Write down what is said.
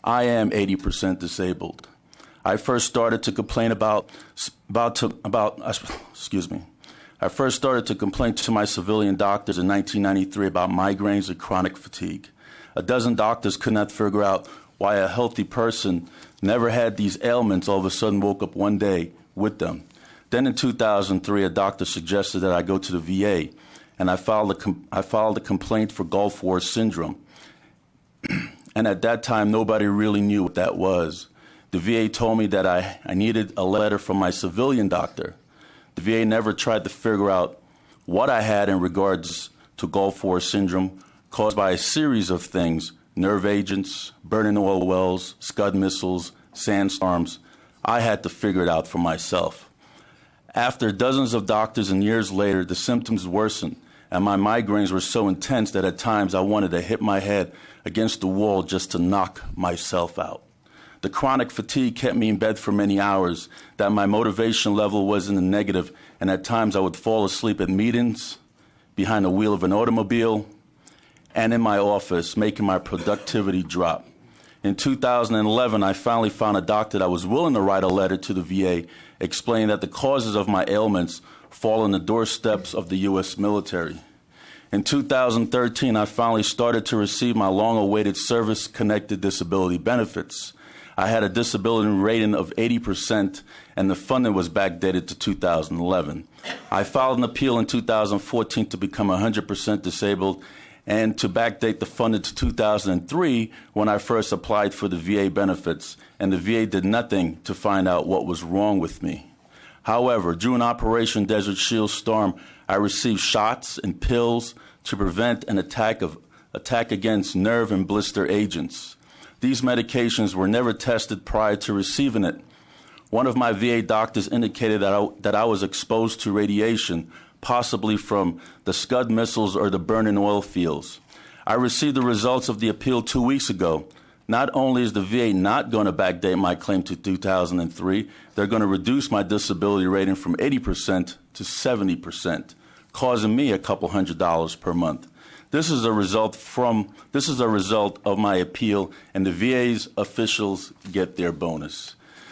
I am 80% disabled. I first started to complain I first started to complain to my civilian doctors in 1993 about migraines and chronic fatigue. A dozen doctors could not figure out why a healthy person never had these ailments all of a sudden woke up one day with them. Then in 2003, a doctor suggested that I go to the VA, and I filed a complaint for Gulf War syndrome. And at that time, nobody really knew what that was. The VA told me that I needed a letter from my civilian doctor. The VA never tried to figure out what I had in regards to Gulf War syndrome caused by a series of things: nerve agents, burning oil wells, Scud missiles, sandstorms. I had to figure it out for myself. After dozens of doctors and years later, the symptoms worsened, and my migraines were so intense that at times I wanted to hit my head against the wall just to knock myself out. The chronic fatigue kept me in bed for many hours, that my motivation level was in the negative, and at times I would fall asleep at meetings, behind the wheel of an automobile, and in my office, making my productivity drop. In 2011, I finally found a doctor that was willing to write a letter to the VA explaining that the causes of my ailments fall on the doorsteps of the U.S. military. In 2013, I finally started to receive my long-awaited service-connected disability benefits. I had a disability rating of 80%, and the funding was backdated to 2011. I filed an appeal in 2014 to become 100% disabled, and to backdate the funding to 2003 when I first applied for the VA benefits, and the VA did nothing to find out what was wrong with me. However, during Operation Desert Shield Storm, I received shots and pills to prevent an attack against nerve and blister agents. These medications were never tested prior to receiving it. One of my VA doctors indicated that I was exposed to radiation, possibly from the Scud missiles or the burning oil fields. I received the results of the appeal 2 weeks ago. Not only is the VA not going to backdate my claim to 2003, they're going to reduce my disability rating from 80% to 70%, causing me a couple $100 per month. This is a result of my appeal, and the VA's officials get their bonus.